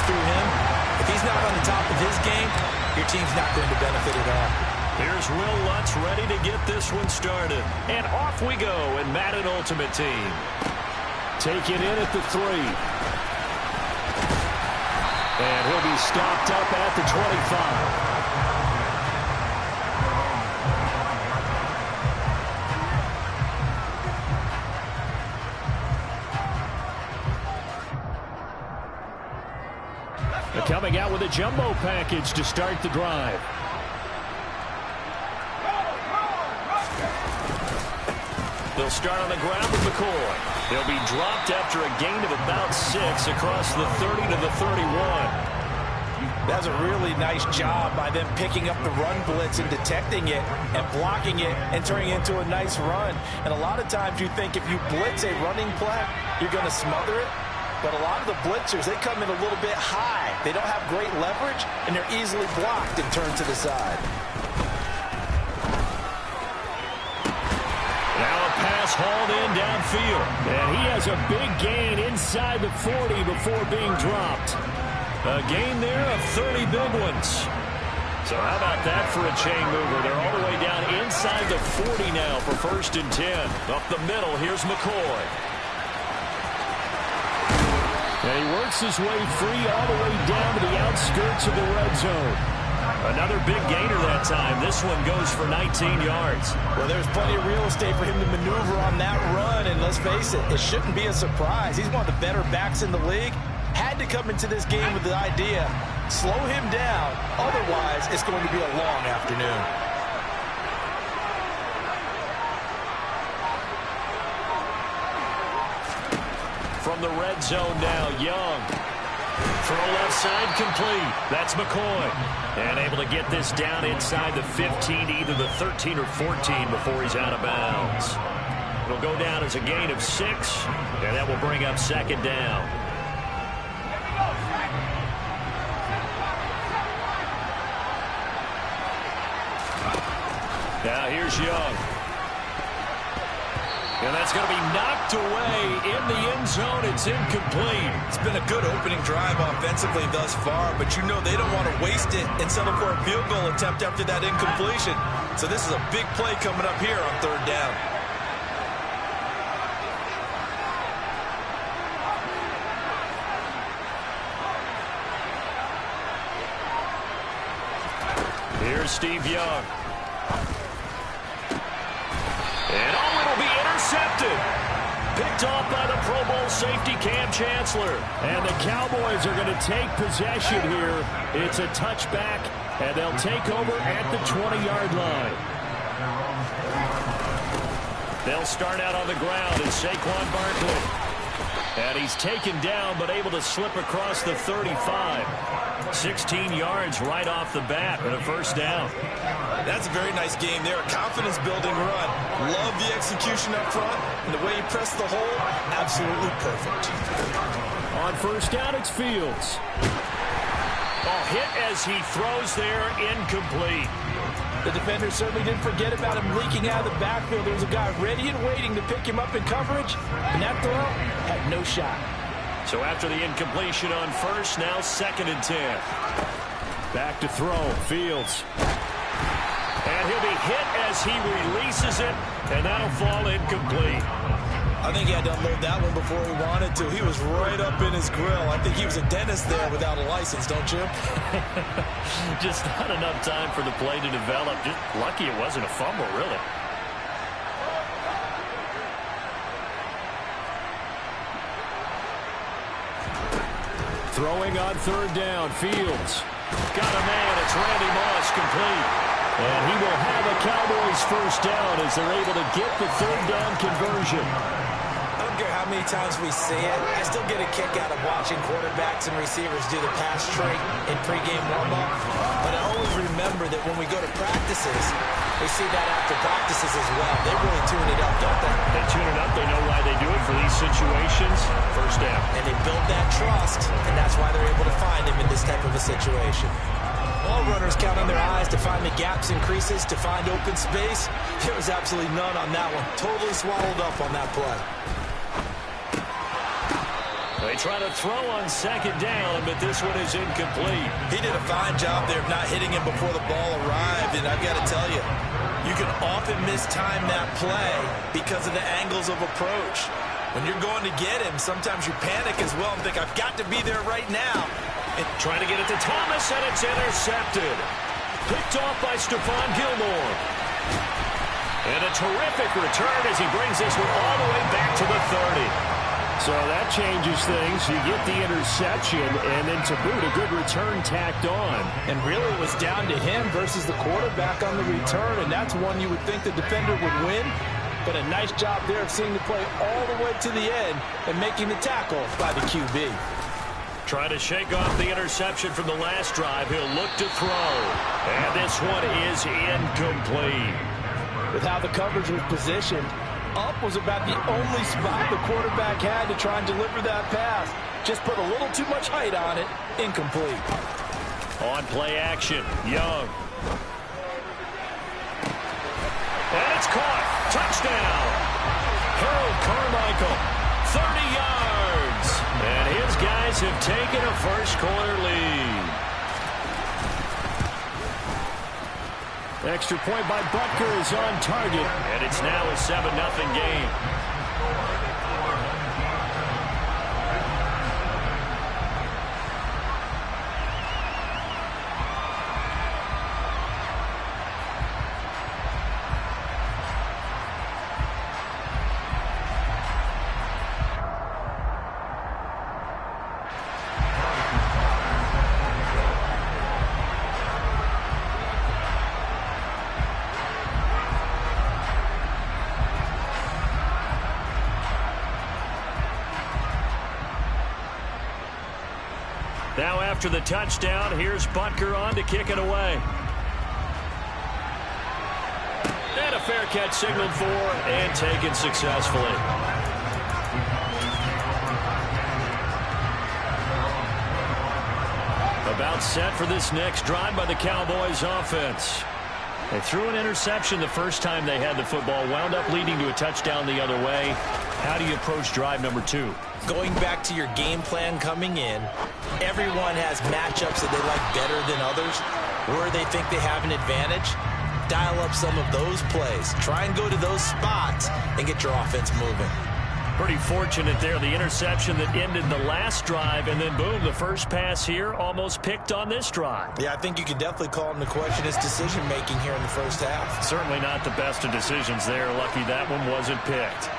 through him. If he's not on the top of his game, your team's not going to benefit at all. Here's Will Lutz ready to get this one started. And off we go in Madden Ultimate Team. Take it in at the 3. And he'll be stopped up at the 25. Coming out with a jumbo package to start the drive. They'll start on the ground with McCoy. He'll be dropped after a gain of about 6 across the 30 to the 31. That's a really nice job by them picking up the run blitz and detecting it and blocking it and turning it into a nice run. And a lot of times you think if you blitz a running play, you're going to smother it. But a lot of the blitzers, they come in a little bit high. They don't have great leverage, and they're easily blocked and turned to the side. Now a pass hauled in downfield. And he has a big gain inside the 40 before being dropped. A gain there of 30 big ones. So how about that for a chain mover? They're all the way down inside the 40 now for 1st and 10. Up the middle, here's McCoy. And he works his way free all the way down to the outskirts of the red zone. Another big gainer that time. This one goes for 19 yards. Well, there's plenty of real estate for him to maneuver on that run. And let's face it, it shouldn't be a surprise. He's one of the better backs in the league. Had to come into this game with the idea, slow him down. Otherwise, it's going to be a long afternoon. From the red zone now, Young. Throw left side complete. That's McCoy. And able to get this down inside the 15 to either the 13 or 14 before he's out of bounds. It'll go down as a gain of 6, and that will bring up 2nd down. Now here's Young. And that's going to be knocked away in the end zone. It's incomplete. It's been a good opening drive offensively thus far, but you know they don't want to waste it and settle for a field goal attempt after that incompletion. So this is a big play coming up here on 3rd down. Here's Steve Young. And it'll be intercepted. Picked off by the Pro Bowl safety Cam Chancellor. And the Cowboys are going to take possession here. It's a touchback, and they'll take over at the 20-yard line. They'll start out on the ground as Saquon Barkley. And he's taken down, but able to slip across the 35. 16 yards right off the bat and a 1st down. That's a very nice game there. A confidence-building run. Love the execution up front. And the way he pressed the hole, absolutely perfect. On 1st down, it's Fields. A hit as he throws there, incomplete. The defender certainly didn't forget about him leaking out of the backfield. There was a guy ready and waiting to pick him up in coverage. And that throw had no shot. So after the incompletion on 1st, now 2nd and 10. Back to throw, Fields. And he'll be hit as he releases it, and that'll fall incomplete. I think he had to unload that one before he wanted to. He was right up in his grill. I think he was a dentist there without a license, don't you? Just not enough time for the play to develop. Just lucky it wasn't a fumble, really. Throwing on 3rd down, Fields. Got a man, it's Randy Moss, complete. And he will have a Cowboys 1st down as they're able to get the 3rd down conversion. I don't care how many times we see it. I still get a kick out of watching quarterbacks and receivers do the pass trait in pregame warm-up. But I always remember that when we go to practices, we see that after practices as well. They really tune it up, don't they? They tune it up. They know why they do it for these situations. 1st down. And they build that trust, and that's why they're able to find him in this type of a situation. All runners count on their eyes to find the gaps and creases, to find open space. There was absolutely none on that one. Totally swallowed up on that play. They try to throw on second down, but this one is incomplete. He did a fine job there of not hitting him before the ball arrived, and I've got to tell you, you can often mistime that play because of the angles of approach. When you're going to get him, sometimes you panic as well and think, I've got to be there right now. And trying to get it to Thomas, and it's intercepted. Picked off by Stephon Gilmore. And a terrific return as he brings this one all the way back to the 30. So that changes things. You get the interception, and then to boot, a good return tacked on. And really it was down to him versus the quarterback on the return, and that's one you would think the defender would win. But a nice job there of seeing the play all the way to the end and making the tackle by the QB. Trying to shake off the interception from the last drive. He'll look to throw. And this one is incomplete. With how the coverage was positioned, up was about the only spot the quarterback had to try and deliver that pass. Just put a little too much height on it. Incomplete. On play action, Young. And it's caught. Touchdown. Harold Carmichael, 30 yards. And his guys have taken a first-quarter lead. Extra point by Butker is on target. And it's now a 7-0 game. Now after the touchdown, here's Butker on to kick it away. And a fair catch signaled for and taken successfully. About set for this next drive by the Cowboys offense. They threw an interception the first time they had the football, wound up leading to a touchdown the other way. How do you approach drive number 2? Going back to your game plan coming in, everyone has matchups that they like better than others, where they think they have an advantage. Dial up some of those plays. Try and go to those spots and get your offense moving. Pretty fortunate there, the interception that ended the last drive, and then boom, the first pass here almost picked on this drive. Yeah, I think you could definitely call into question his decision-making here in the first half. Certainly not the best of decisions there. Lucky that one wasn't picked.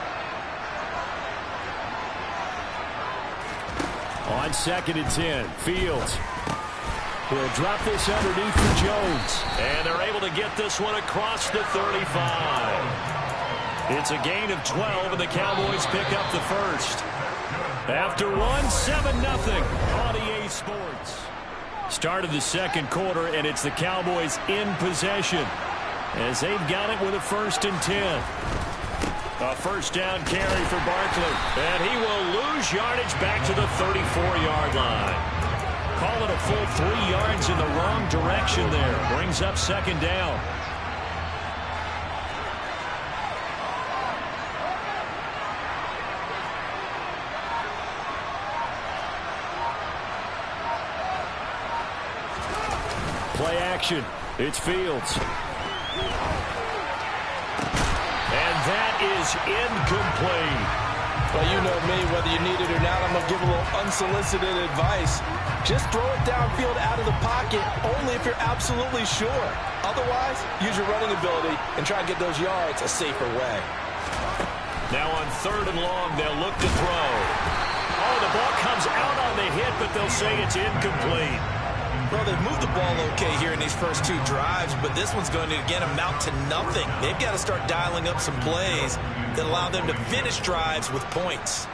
On 2nd and 10, Fields. He'll drop this underneath for Jones. And they're able to get this one across the 35. It's a gain of 12, and the Cowboys pick up the first. After one, 7-0 on EA Sports. Start of the second quarter, and it's the Cowboys in possession as they've got it with a 1st and 10. A first down carry for Barkley. And he will lose yardage back to the 34-yard line. Call it a full 3 yards in the wrong direction there. Brings up 2nd down. Play action. It's Fields. And that is incomplete. Well, you know me, whether you need it or not, I'm going to give a little unsolicited advice. Just throw it downfield out of the pocket only if you're absolutely sure. Otherwise, use your running ability and try and get those yards a safer way. Now on 3rd and long, they'll look to throw. Oh, the ball comes out on the hit, but they'll say it's incomplete. Well, they've moved the ball okay here in these first 2 drives, but this one's going to, again, amount to nothing. They've got to start dialing up some plays that allow them to finish drives with points.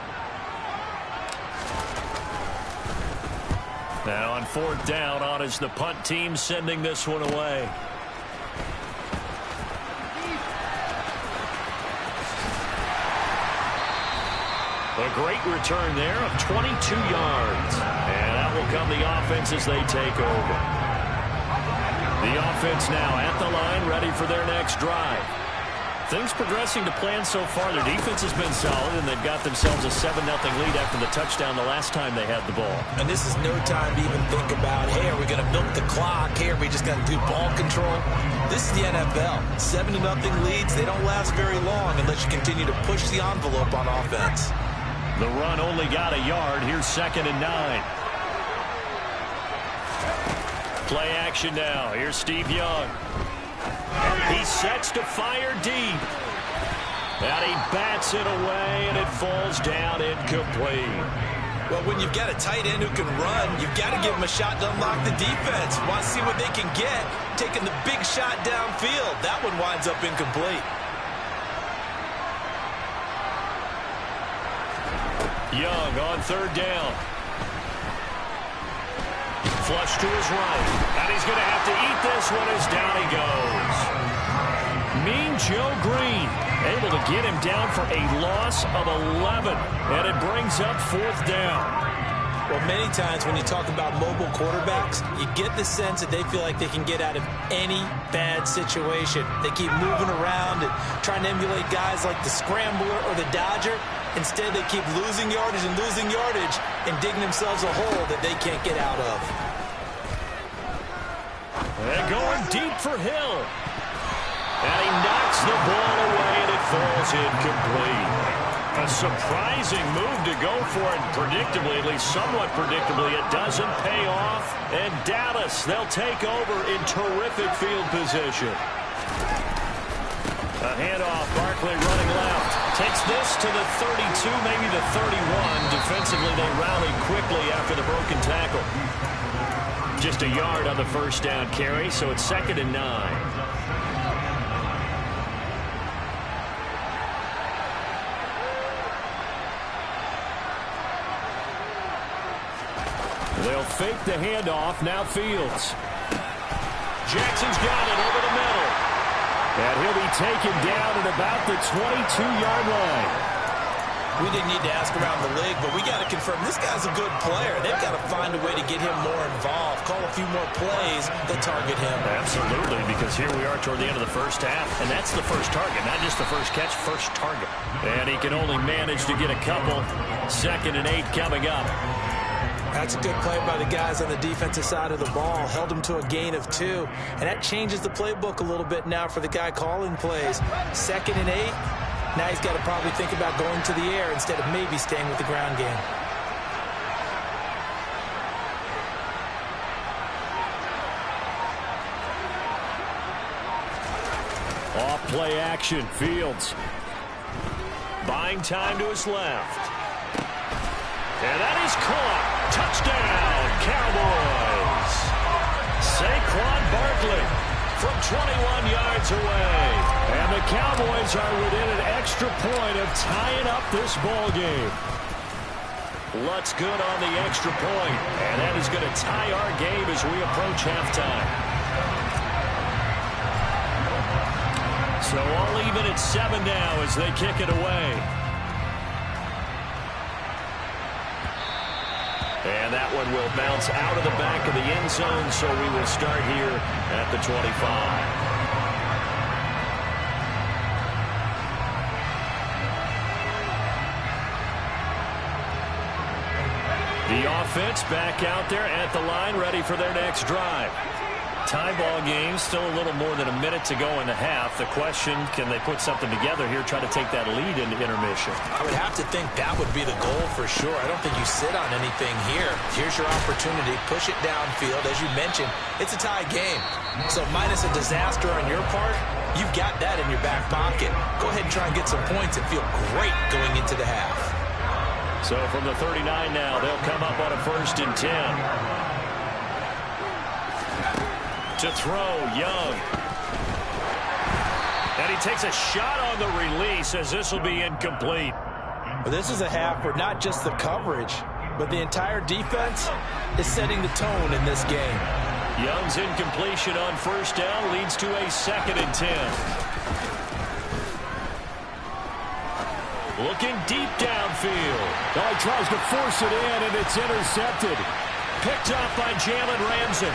Now on 4th down, on is the punt team sending this one away. A great return there of 22 yards. And that will come the offense as they take over. The offense now at the line, ready for their next drive. Things progressing to plan so far. Their defense has been solid, and they've got themselves a 7-0 lead after the touchdown the last time they had the ball. And this is no time to even think about, hey, are we going to milk the clock? Hey, are we just going to do ball control? This is the NFL. 7-0 leads, they don't last very long unless you continue to push the envelope on offense. The run only got a yard. Here's 2nd and 9. Play action now. Here's Steve Young. He sets to fire deep. And he bats it away, and it falls down incomplete. Well, when you've got a tight end who can run, you've got to give him a shot to unlock the defense. Want to see what they can get, taking the big shot downfield. That one winds up incomplete. Young on 3rd down. Flush to his right. And he's going to have to eat this one as down he goes. Mean Joe Green able to get him down for a loss of 11. And it brings up 4th down. Well, many times when you talk about mobile quarterbacks, you get the sense that they feel like they can get out of any bad situation. They keep moving around and trying to emulate guys like the Scrambler or the Dodger. Instead, they keep losing yardage and digging themselves a hole that they can't get out of. And going deep for Hill. And he knocks the ball away, and it falls incomplete. A surprising move to go for it, predictably, at least somewhat predictably. It doesn't pay off. And Dallas, they'll take over in terrific field position. A handoff, Barkley running left. Takes this to the 32, maybe the 31. Defensively, they rallied quickly after the broken tackle. Just a yard on the 1st down carry, so it's 2nd and 9. They'll fake the handoff. Now Fields. Jackson's got it over the middle. And he'll be taken down at about the 22-yard line. We didn't need to ask around the league, but we got to confirm this guy's a good player. They've got to find a way to get him more involved, call a few more plays that target him. Absolutely, because here we are toward the end of the 1st half, and that's the first target, not just the first catch, first target. And he can only manage to get a couple. 2nd and 8 coming up. That's a good play by the guys on the defensive side of the ball. Held him to a gain of 2. And that changes the playbook a little bit now for the guy calling plays. 2nd and 8. Now he's got to probably think about going to the air instead of maybe staying with the ground game. Off play action. Fields. Buying time to his left. And that is caught. Touchdown, Cowboys. Saquon Barkley from 21 yards away. And the Cowboys are within an extra point of tying up this ball game. Lutz good on the extra point. And that is going to tie our game as we approach halftime. So all even at 7 now as they kick it away. And that one will bounce out of the back of the end zone, so we will start here at the 25. The offense back out there at the line, ready for their next drive. Tie ball game, still a little more than a minute to go in the half. The question, can they put something together here, try to take that lead into intermission? I would have to think that would be the goal for sure. I don't think you sit on anything here. Here's your opportunity. Push it downfield. As you mentioned, it's a tie game. So minus a disaster on your part, you've got that in your back pocket. Go ahead and try and get some points and feel great going into the half. So from the 39 now, they'll come up on a 1st and 10. To throw, Young. And he takes a shot on the release as this will be incomplete. Well, this is a half where not just the coverage, but the entire defense is setting the tone in this game. Young's incompletion on 1st down leads to a 2nd and 10. Looking deep downfield. Oh, he tries to force it in, and it's intercepted. Picked up by Jalen Ramsey.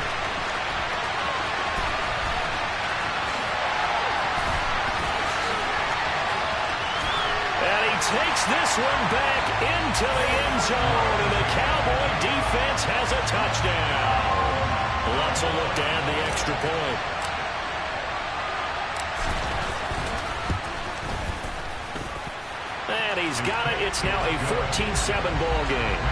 takes this one back into the end zone, and the Cowboy defense has a touchdown. Let's look to add the extra point. And he's got it. It's now a 14-7 ball game.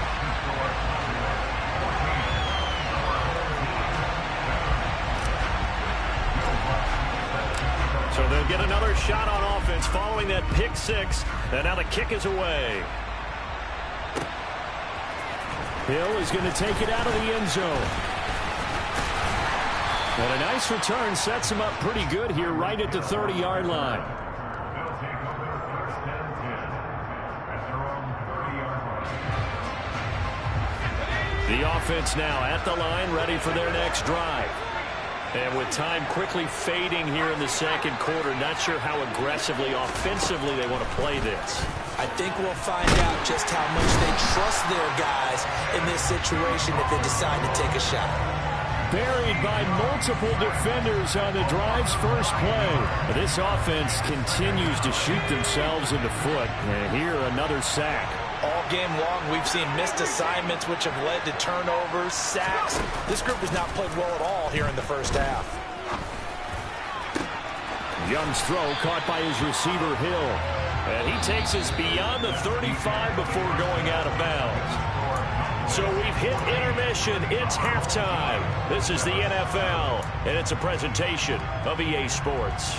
So they'll get another shot on offense following that pick six. And now the kick is away. Hill is going to take it out of the end zone. And a nice return sets him up pretty good here right at the 30-yard line. The offense now at the line, ready for their next drive. And with time quickly fading here in the second quarter, not sure how aggressively, offensively they want to play this. I think we'll find out just how much they trust their guys in this situation if they decide to take a shot. Buried by multiple defenders on the drive's first play. This offense continues to shoot themselves in the foot. And here, another sack. All game long, we've seen missed assignments, which have led to turnovers, sacks. This group has not played well at all here in the first half. Young's throw caught by his receiver, Hill. And he takes us beyond the 35 before going out of bounds. So we've hit intermission. It's halftime. This is the NFL, and it's a presentation of EA Sports.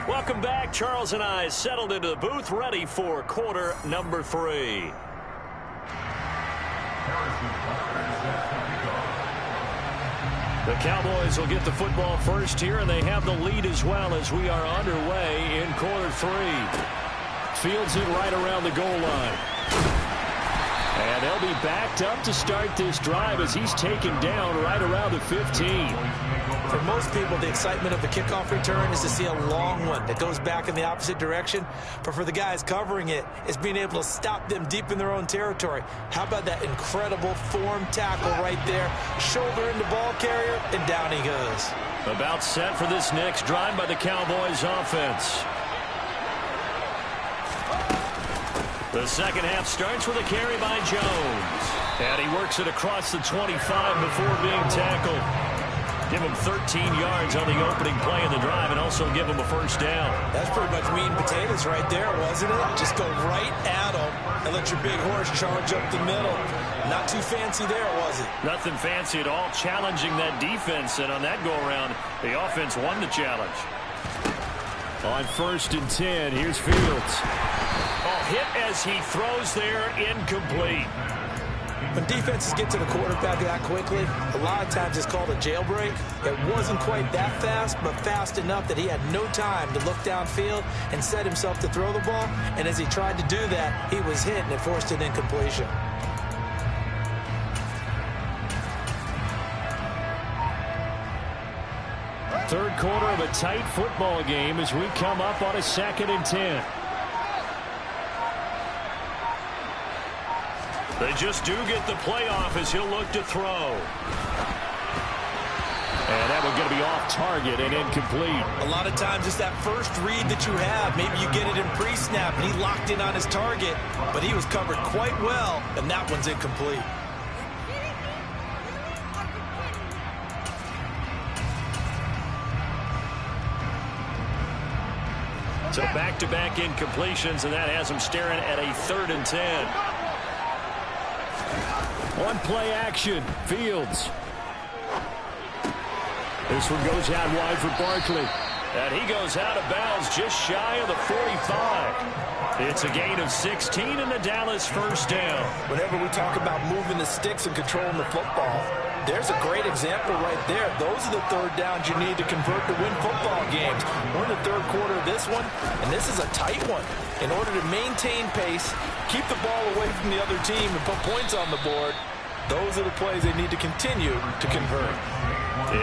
Welcome back. Charles and I settled into the booth, ready for quarter number 3. The Cowboys will get the football first here, and they have the lead as well as we are underway in quarter 3. Fields it right around the goal line. And they'll be backed up to start this drive as he's taken down right around the 15. For most people, the excitement of the kickoff return is to see a long one that goes back in the opposite direction. But for the guys covering it, it's being able to stop them deep in their own territory. How about that incredible form tackle right there? Shoulder into ball carrier, and down he goes. About set for this next drive by the Cowboys offense. The second half starts with a carry by Jones. And he works it across the 25 before being tackled. Give him 13 yards on the opening play of the drive and also give him a first down. That's pretty much meat and potatoes right there, wasn't it? Just go right at him and let your big horse charge up the middle. Not too fancy there, was it? Nothing fancy at all, challenging that defense. And on that go-around, the offense won the challenge. On 1st and 10, here's Fields. Oh, hit as he throws there, incomplete. When defenses get to the quarterback that quickly, a lot of times it's called a jailbreak. It wasn't quite that fast, but fast enough that he had no time to look downfield and set himself to throw the ball. And as he tried to do that, he was hit and it forced an incompletion. Third quarter of a tight football game as we come up on a 2nd and 10. They just do get the playoff as he'll look to throw. And that one's going to be off target and incomplete. A lot of times it's that first read that you have. Maybe you get it in pre-snap and he locked in on his target, but he was covered quite well, and that one's incomplete. So back-to-back incompletions, and that has him staring at a 3rd and 10. On play action, Fields. This one goes out wide for Barkley. And he goes out of bounds just shy of the 45. It's a gain of 16 and the Dallas first down. Whenever we talk about moving the sticks and controlling the football, there's a great example right there. Those are the third downs you need to convert to win football games. We're in the third quarter of this one, and this is a tight one. In order to maintain pace, keep the ball away from the other team, and put points on the board, those are the plays they need to continue to convert.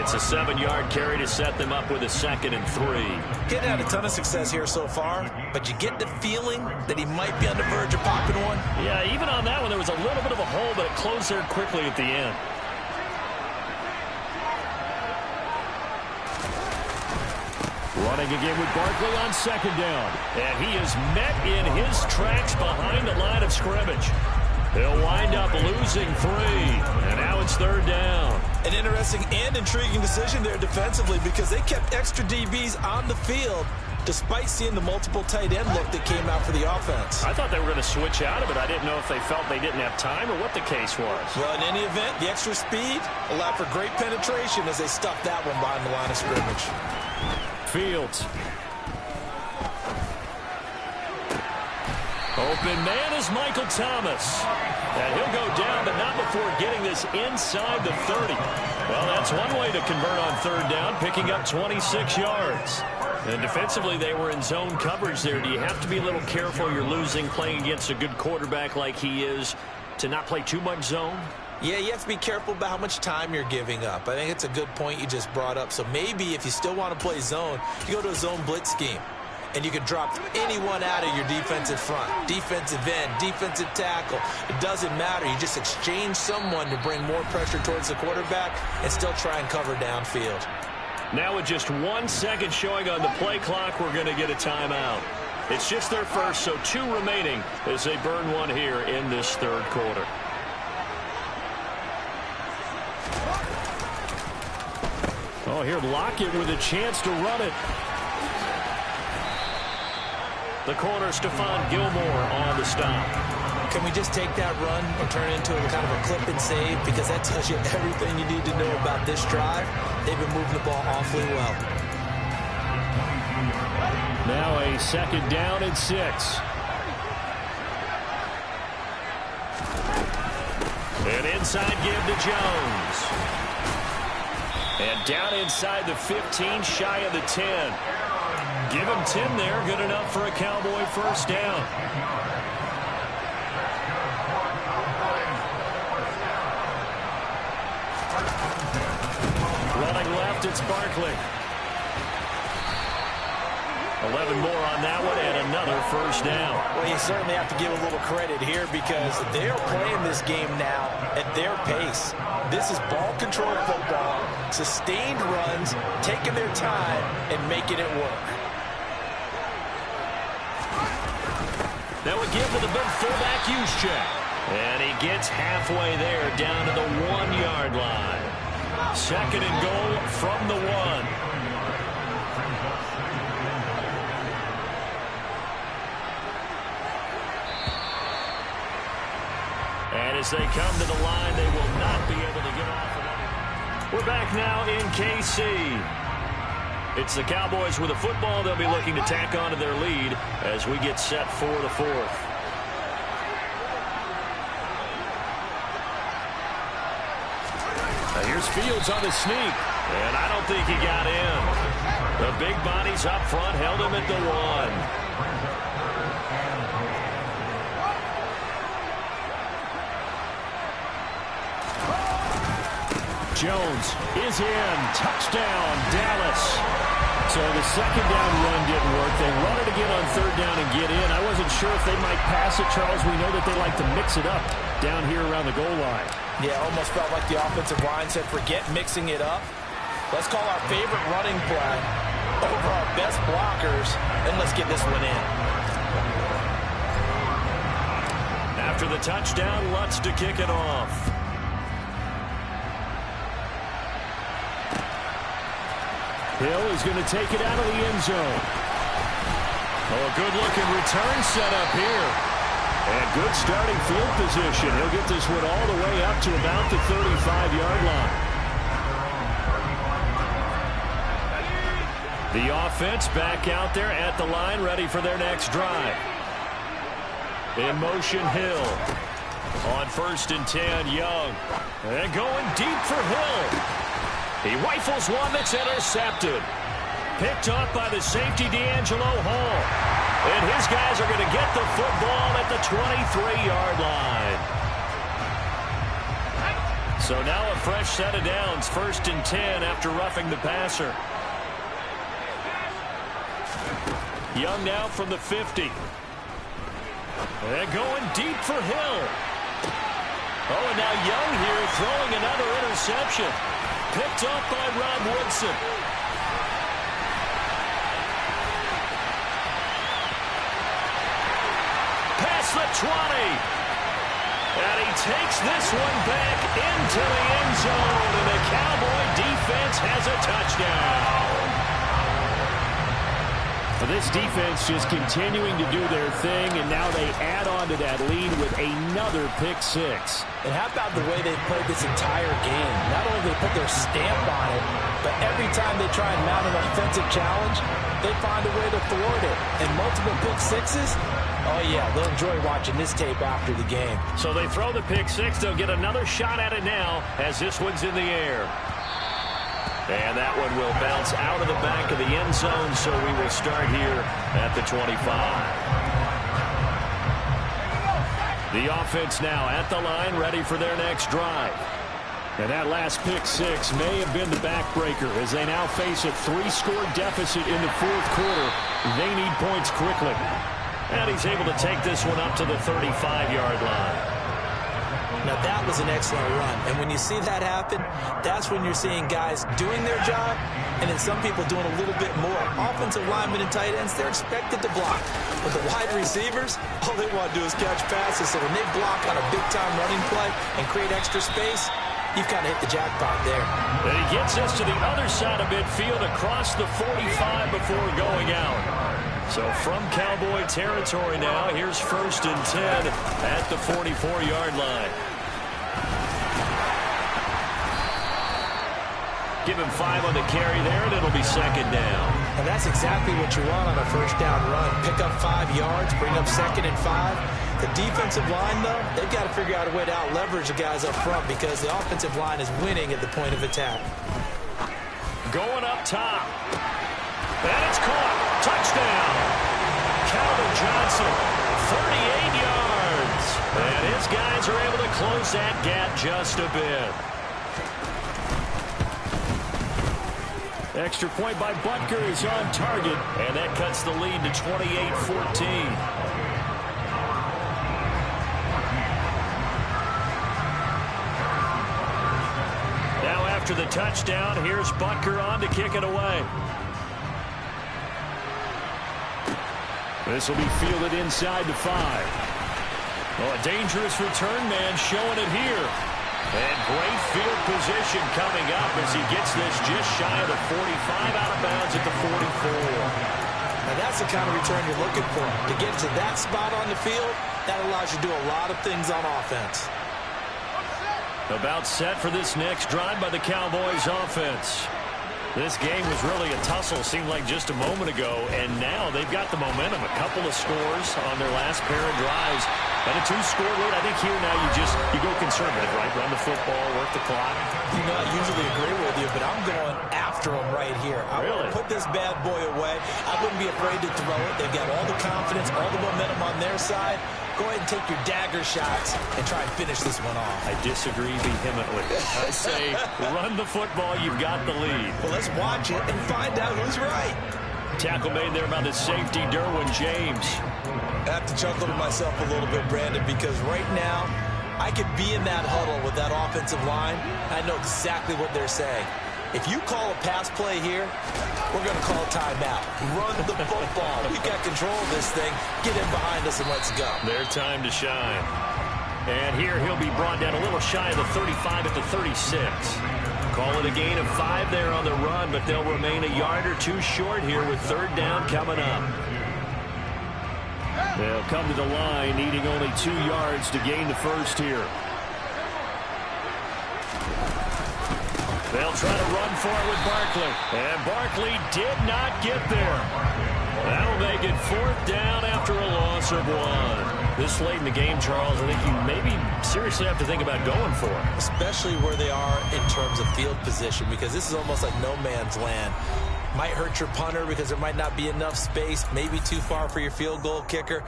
It's a 7-yard carry to set them up with a 2nd and 3. Getting had a ton of success here so far, but you get the feeling that he might be on the verge of popping one. Yeah, even on that one, there was a little bit of a hole, but it closed there quickly at the end. Running again with Barkley on second down. And he is met in his tracks behind the line of scrimmage. He'll wind up losing 3. And now it's third down. An interesting and intriguing decision there defensively because they kept extra DBs on the field despite seeing the multiple tight end look that came out for the offense. I thought they were going to switch out of it. I didn't know if they felt they didn't have time or what the case was. Well, in any event, the extra speed allowed for great penetration as they stuffed that one behind the line of scrimmage. Fields. Open man is Michael Thomas. And he'll go down, but not before getting this inside the 30. Well, that's one way to convert on third down, picking up 26 yards. And defensively, they were in zone coverage there. Do you have to be a little careful? You're losing playing against a good quarterback like he is to not play too much zone? Yeah, you have to be careful about how much time you're giving up. I think it's a good point you just brought up. So maybe if you still want to play zone, you go to a zone blitz scheme. And you can drop anyone out of your defensive front, defensive end, defensive tackle. It doesn't matter. You just exchange someone to bring more pressure towards the quarterback and still try and cover downfield. Now with just 1 second showing on the play clock, we're going to get a timeout. It's just their first, so 2 remaining as they burn one here in this third quarter. Oh, here Lockett with a chance to run it. The corner, Stephon Gilmore on the stop. Can we just take that run and turn it into a kind of a clip and save? Because that tells you everything you need to know about this drive. They've been moving the ball awfully well. Now a second down and 6. An inside give to Jones. And down inside the 15, shy of the 10. Give him 10 there. Good enough for a Cowboy first down. Running left, it's Barkley. 11 more on that one and another first down. Well, you certainly have to give a little credit here because they're playing this game now at their pace. This is ball control football, sustained runs, taking their time and making it work. That would give to the big fullback Juszczyk. And he gets halfway there down to the 1-yard line. Second and goal from the 1. And as they come to the line, they will not be able to get off of it. We're back now in KC. It's the Cowboys with a football. They'll be looking to tack on to their lead as we get set for the 4th. Now here's Fields on the sneak. And I don't think he got in. The big bodies up front held him at the 1. Jones is in. Touchdown, Dallas. So the second down run didn't work. They run it again on third down and get in. I wasn't sure if they might pass it, Charles. We know that they like to mix it up down here around the goal line. Yeah, almost felt like the offensive line said, forget mixing it up. Let's call our favorite running play over our best blockers, and let's get this one in. After the touchdown, Lutz to kick it off. Hill is going to take it out of the end zone. Oh, a good-looking return set up here. And good starting field position. He'll get this one all the way up to about the 35-yard line. The offense back out there at the line, ready for their next drive. In motion, Hill. On 1st and 10, Young. And going deep for Hill. He rifles one that's intercepted. Picked off by the safety, D'Angelo Hall. And his guys are going to get the football at the 23-yard line. So now a fresh set of downs. 1st and 10 after roughing the passer. Young now from the 50. And going deep for Hill. Oh, and now Young here throwing another interception. Picked up by Rob Woodson. across the 20. And he takes this one back into the end zone, and the Cowboy defense has a touchdown. This defense just continuing to do their thing, and now they add on to that lead with another pick six. And how about the way they played this entire game? Not only did they put their stamp on it, but every time they try and mount an offensive challenge, they find a way to thwart it. And multiple pick sixes, oh yeah, they'll enjoy watching this tape after the game. So they throw the pick six. They'll get another shot at it now as this one's in the air. And that one will bounce out of the back of the end zone, so we will start here at the 25. The offense now at the line, ready for their next drive. And that last pick six may have been the backbreaker as they now face a 3-score deficit in the fourth quarter. They need points quickly. And he's able to take this one up to the 35-yard line. Now, that was an excellent run. And when you see that happen, that's when you're seeing guys doing their job and then some people doing a little bit more. Offensive linemen and tight ends, they're expected to block. But the wide receivers, all they want to do is catch passes. So when they block on a big-time running play and create extra space, you've kind of hit the jackpot there. And he gets us to the other side of midfield across the 45 before going out. So from Cowboy territory now, here's 1st and 10 at the 44-yard line. Give him 5 on the carry there, and it'll be 2nd down. And that's exactly what you want on a first down run. Pick up 5 yards, bring up 2nd and 5. The defensive line, though, they've got to figure out a way to out-leverage the guys up front because the offensive line is winning at the point of attack. Going up top. And it's caught. Touchdown. Calvin Johnson, 38 yards. And his guys are able to close that gap just a bit. Extra point by Butker is on target, and that cuts the lead to 28-14. Now after the touchdown, here's Butker on to kick it away. This will be fielded inside the 5. Oh, a dangerous return man showing it here. And great field position coming up as he gets this just shy of the 45, out of bounds at the 44. Now that's the kind of return you're looking for. To get to that spot on the field, that allows you to do a lot of things on offense. About set for this next drive by the Cowboys offense. This game was really a tussle, seemed like just a moment ago, and now they've got the momentum. A couple of scores on their last pair of drives. And a 2-score lead, I think here now you go conservative, right? Run the football, work the clock. You know, I usually agree with you, but I'm going after them right here. I want to put this bad boy away. I wouldn't be afraid to throw it. They've got all the confidence, all the momentum on their side. Go ahead and take your dagger shots and try and finish this one off. I disagree vehemently. I say run the football, you've got the lead. Well, let's watch it and find out who's right. Tackle made there by the safety, Derwin James. I have to chuckle to myself a little bit, Brandon, because right now I could be in that huddle with that offensive line. I know exactly what they're saying. If you call a pass play here, we're going to call a timeout. Run the football. We've got control of this thing. Get in behind us and let's go. Their time to shine. And here he'll be brought down a little shy of the 35 at the 36. Call it a gain of 5 there on the run, but they'll remain a yard or 2 short here with 3rd down coming up. They'll come to the line, needing only 2 yards to gain the first here. They'll try to run for it with Barkley. And Barkley did not get there. That'll make it 4th down after a loss of 1. This late in the game, Charles, I think you maybe seriously have to think about going for it. Especially where they are in terms of field position, because this is almost like no man's land. Might hurt your punter because there might not be enough space, maybe too far for your field goal kicker.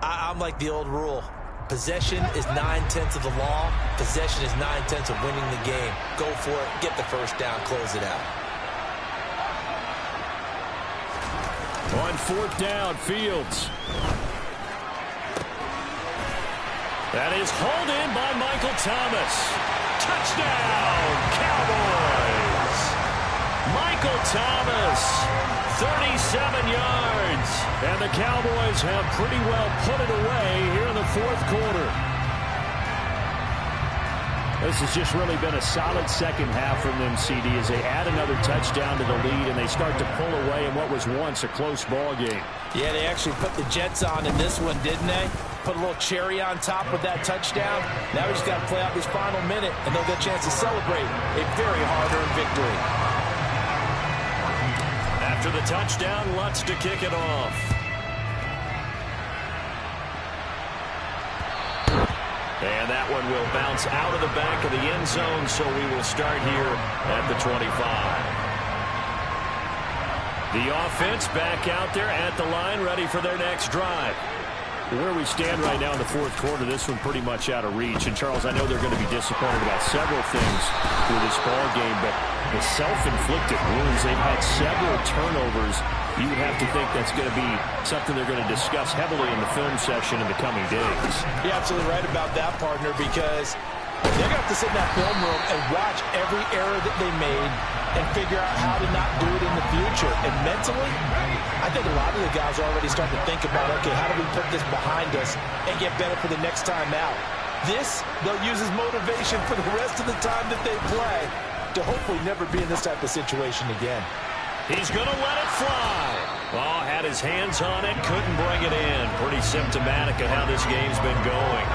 I'm like the old rule. Possession is 9/10 of the law. Possession is 9/10 of winning the game. Go for it. Get the first down. Close it out. On 4th down, Fields. That is hauled in by Michael Thomas. Touchdown, Cowboys. Michael Thomas, 37 yards. ends. And the Cowboys have pretty well put it away here in the fourth quarter. This has just really been a solid second half from them, CD, as they add another touchdown to the lead and they start to pull away in what was once a close ball game. Yeah, they actually put the Jets on in this one, didn't they? Put a little cherry on top with that touchdown. Now we just got to play out this final minute, and they'll get a chance to celebrate a very hard-earned victory. After the touchdown, Lutz to kick it off. And that one will bounce out of the back of the end zone, so we will start here at the 25. The offense back out there at the line, ready for their next drive. Where we stand right now in the fourth quarter, this one pretty much out of reach. And, Charles, I know they're going to be disappointed about several things through this ball game, but the self-inflicted wounds, they've had several turnovers. You would have to think that's going to be something they're going to discuss heavily in the film session in the coming days. You're absolutely right about that, partner, because they're going to have to sit in that film room and watch every error that they made and figure out how to not do it in the future. And mentally, I think a lot of the guys are already starting to think about, okay, how do we put this behind us and get better for the next time out? This, they'll use as motivation for the rest of the time that they play to hopefully never be in this type of situation again. He's going to let it fly. Oh, had his hands on it, couldn't bring it in. Pretty symptomatic of how this game's been going.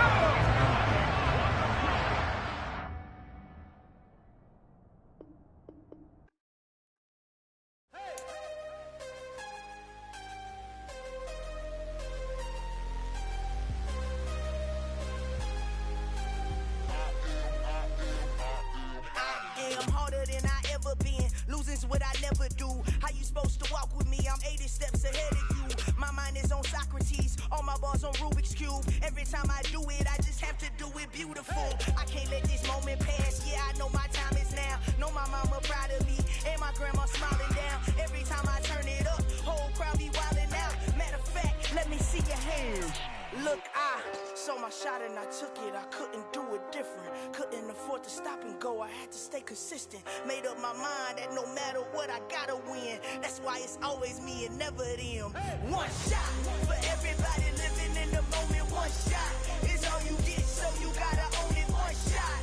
Consistent, made up my mind that no matter what I gotta win. That's why it's always me and never them. One shot for everybody living in the moment. One shot is all you get, so you gotta own it. One shot,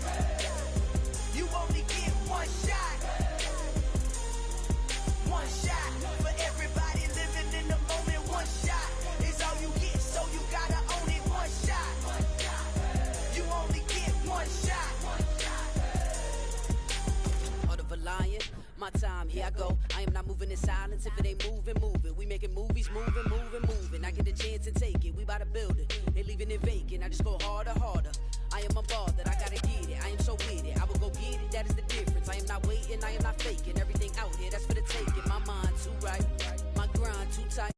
you only get one shot. One shot for everybody living in the moment. One shot is all you get, so you gotta own it. One shot, you only get one shot. Lion, my time, here I go. I am not moving in silence. If it ain't moving, move it. We making movies, moving. I get a chance to take it. We bout to build it. They leaving it vacant. I just go harder. I am a ball that I gotta get it. I am so with it. I will go get it. That is the difference. I am not waiting. I am not faking. Everything out here, that's for the taking. My mind too right. My grind too tight.